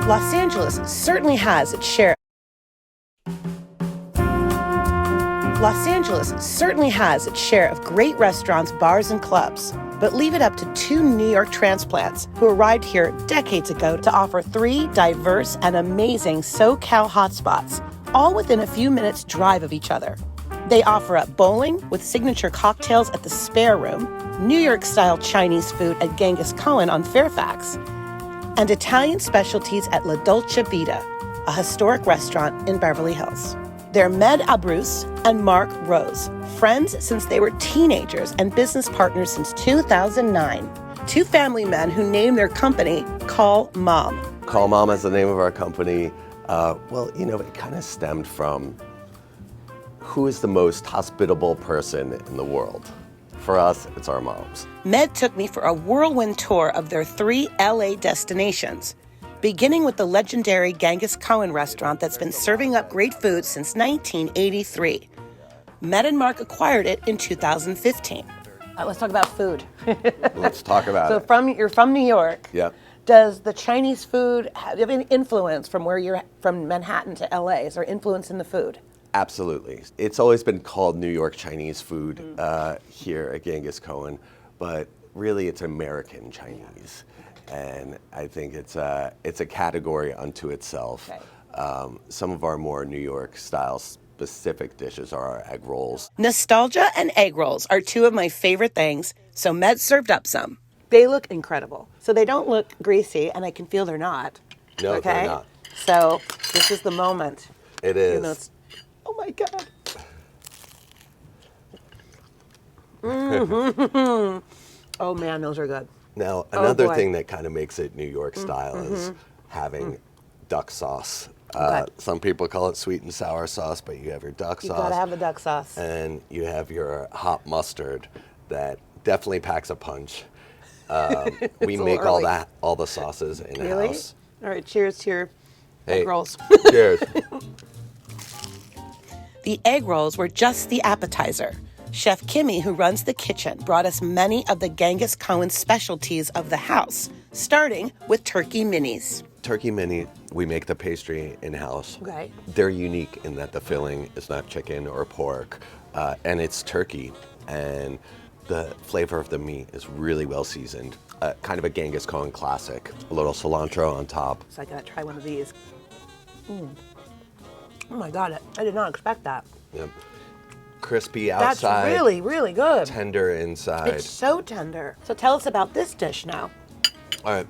Los Angeles certainly has its share. Los Angeles certainly has its share of great restaurants, bars, and clubs. But leave it up to two New York transplants who arrived here decades ago to offer three diverse and amazing SoCal hotspots, all within a few minutes' drive of each other. They offer up bowling with signature cocktails at the Spare Room, New York-style Chinese food at Genghis Cohen on Fairfax, and Italian specialties at La Dolce Vita, a historic restaurant in Beverly Hills. They're Med Abruz and Mark Rose, friends since they were teenagers and business partners since 2009. Two family men who named their company Call Mom. Call Mom is the name of our company. It kind of stemmed from who is the most hospitable person in the world. For us, it's our moms. Med took me for a whirlwind tour of their 3 LA destinations, beginning with the legendary Genghis Cohen restaurant that's been serving up great food since 1983. Med and Mark acquired it in 2015. Let's talk about food. Let's talk about it. So you're from New York. Yep. Does the Chinese food have any influence from where you're from Manhattan to LA? Is there influence in the food? Absolutely. It's always been called New York Chinese food here at Genghis Cohen, but really it's American Chinese. And I think it's a category unto itself. Okay. Some of our more New York style specific dishes are our egg rolls. Nostalgia and egg rolls are two of my favorite things, so Med served up some. They look incredible. So they don't look greasy, and I can feel they're not. No, okay? They're not. So this is the moment. It is. Oh my God. Mm-hmm. Oh man, those are good. Now, another thing that kind of makes it New York style is having duck sauce. Some people call it sweet and sour sauce, but you have your duck sauce. You gotta have the duck sauce. And you have your hot mustard that definitely packs a punch. We make all the sauces in-house. Really? All right, cheers to your egg rolls. Cheers. The egg rolls were just the appetizer. Chef Kimmy, who runs the kitchen, brought us many of the Genghis Cohen specialties of the house, starting with turkey minis. Turkey mini, we make the pastry in-house. Okay. They're unique in that the filling is not chicken or pork, and it's turkey. And the flavor of the meat is really well seasoned. Kind of a Genghis Cohen classic. A little cilantro on top. So I gotta try one of these. Oh my God, I did not expect that. Yep. Crispy outside. That's really, really good. Tender inside. It's so tender. So tell us about this dish now. All right.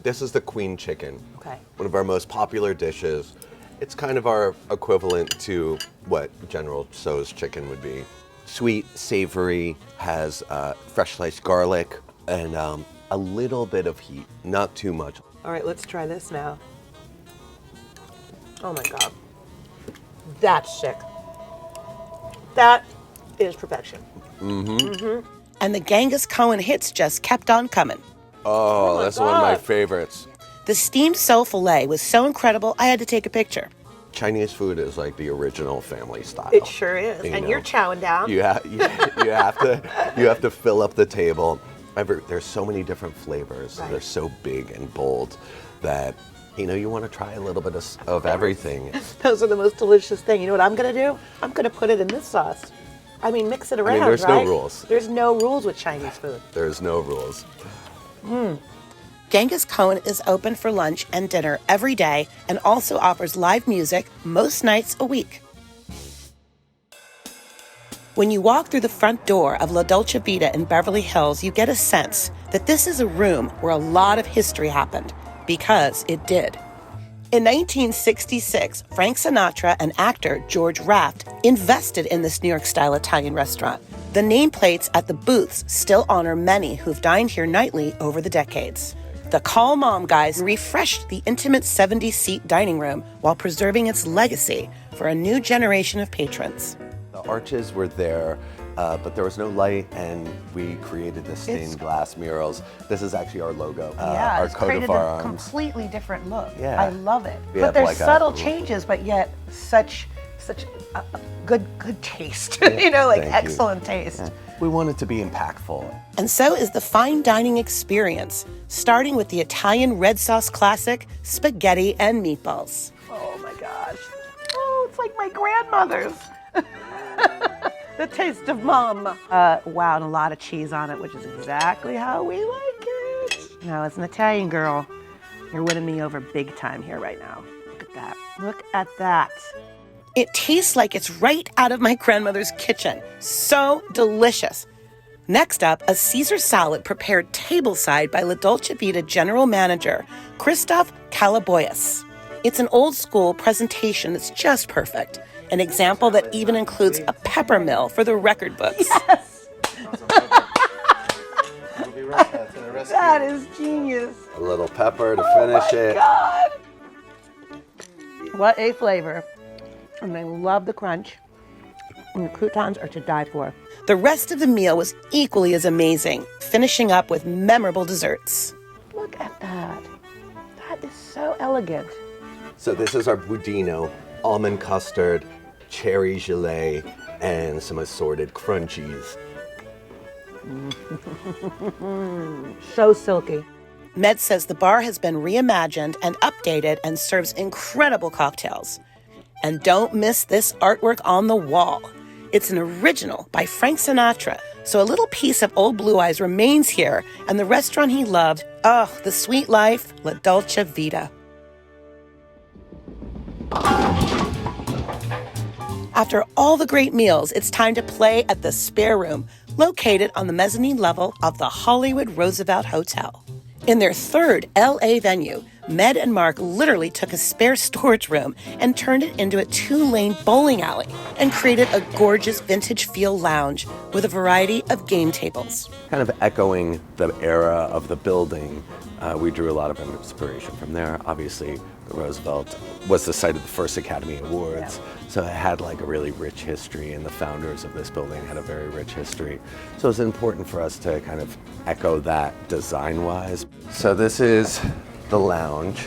This is the queen chicken. Okay. One of our most popular dishes. It's kind of our equivalent to what General Tso's chicken would be. Sweet, savory, has fresh sliced garlic, and a little bit of heat, not too much. All right, let's try this now. Oh my God. That's sick. That is perfection. Mm-hmm. Mm-hmm. And the Genghis Cohen hits just kept on coming. Oh, that's one of my favorites. The steamed sole filet was so incredible, I had to take a picture. Chinese food is like the original family style. It sure is. And you're chowing down. You have to fill up the table. There's so many different flavors. Right. They're so big and bold that you want to try a little bit of everything. Those are the most delicious thing. You know what I'm going to do? I'm going to put it in this sauce. I mean, mix it around, there's right? no rules. There's no rules with Chinese food. There's no rules. Genghis Cohen is open for lunch and dinner every day and also offers live music most nights a week. When you walk through the front door of La Dolce Vita in Beverly Hills, you get a sense that this is a room where a lot of history happened, because it did. In 1966, Frank Sinatra and actor George Raft invested in this New York-style Italian restaurant. The nameplates at the booths still honor many who've dined here nightly over the decades. The Call Mom guys refreshed the intimate 70-seat dining room while preserving its legacy for a new generation of patrons. The arches were there, but there was no light, and we created the stained glass murals. This is actually our logo, our coat of arms. A completely different look. Yeah. I love it. We but have there's like subtle changes, but yet such a good taste. Yeah. Excellent taste. Yeah. We want it to be impactful. And so is the fine dining experience, starting with the Italian red sauce classic, spaghetti and meatballs. Oh my gosh. Oh, it's like my grandmother's. The taste of mom. Wow, and a lot of cheese on it, which is exactly how we like it. Now, as an Italian girl, you're winning me over big time here right now. Look at that. Look at that. It tastes like it's right out of my grandmother's kitchen. So delicious. Next up, a Caesar salad prepared tableside by La Dolce Vita general manager, Christoph Calaboyas. It's an old school presentation that's just perfect. An example that even includes a pepper mill for the record books. Yes! That is genius. A little pepper to finish it. God. What a flavor. And I love the crunch. And the croutons are to die for. The rest of the meal was equally as amazing, finishing up with memorable desserts. Look at that. That is so elegant. So this is our budino, almond custard, cherry gelée, and some assorted crunchies. So silky. Med says the bar has been reimagined and updated and serves incredible cocktails. And don't miss this artwork on the wall. It's an original by Frank Sinatra, so a little piece of old Blue Eyes remains here, and the restaurant he loved, the sweet life, La Dolce Vita. After all the great meals, it's time to play at the Spare Room, located on the mezzanine level of the Hollywood Roosevelt Hotel. In their third LA venue, Med and Mark literally took a spare storage room and turned it into a 2-lane bowling alley and created a gorgeous vintage feel lounge with a variety of game tables. Kind of echoing the era of the building, we drew a lot of inspiration from there. Obviously, Roosevelt was the site of the first Academy Awards, so it had like a really rich history, and the founders of this building had a very rich history. So it's important for us to kind of echo that design-wise. So this is the lounge,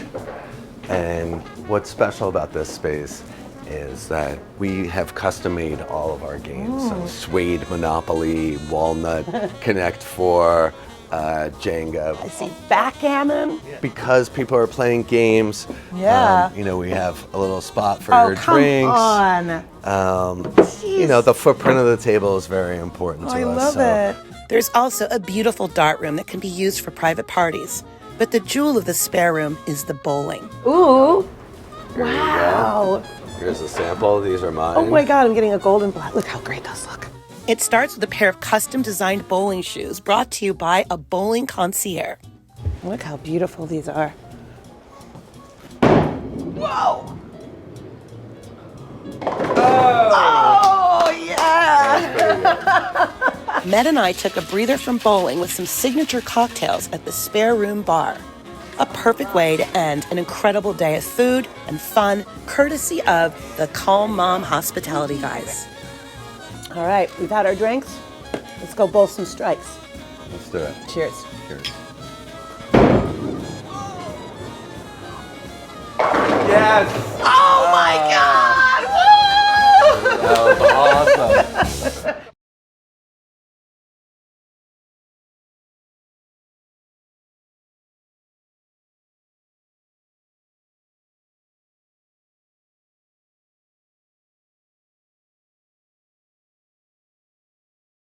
and what's special about this space is that we have custom-made all of our games. So Suede Monopoly, Walnut, Connect 4, Jenga. I see backgammon. Because people are playing games, Yeah. We have a little spot for your drinks. Come on. The footprint of the table is very important to us. I love it. There's also a beautiful dart room that can be used for private parties. But the jewel of the Spare Room is the bowling. Ooh. Wow. Here's a sample. These are mine. Oh my God, I'm getting a golden black. Look how great those look. It starts with a pair of custom-designed bowling shoes brought to you by a bowling concierge. Look how beautiful these are. Whoa! Oh yeah! Med and I took a breather from bowling with some signature cocktails at the Spare Room bar. A perfect way to end an incredible day of food and fun, courtesy of the Calm Mom Hospitality guys. All right, we've had our drinks. Let's go bowl some strikes. Let's do it. Cheers. Cheers. Yes! Oh my God! Woo! That was awesome.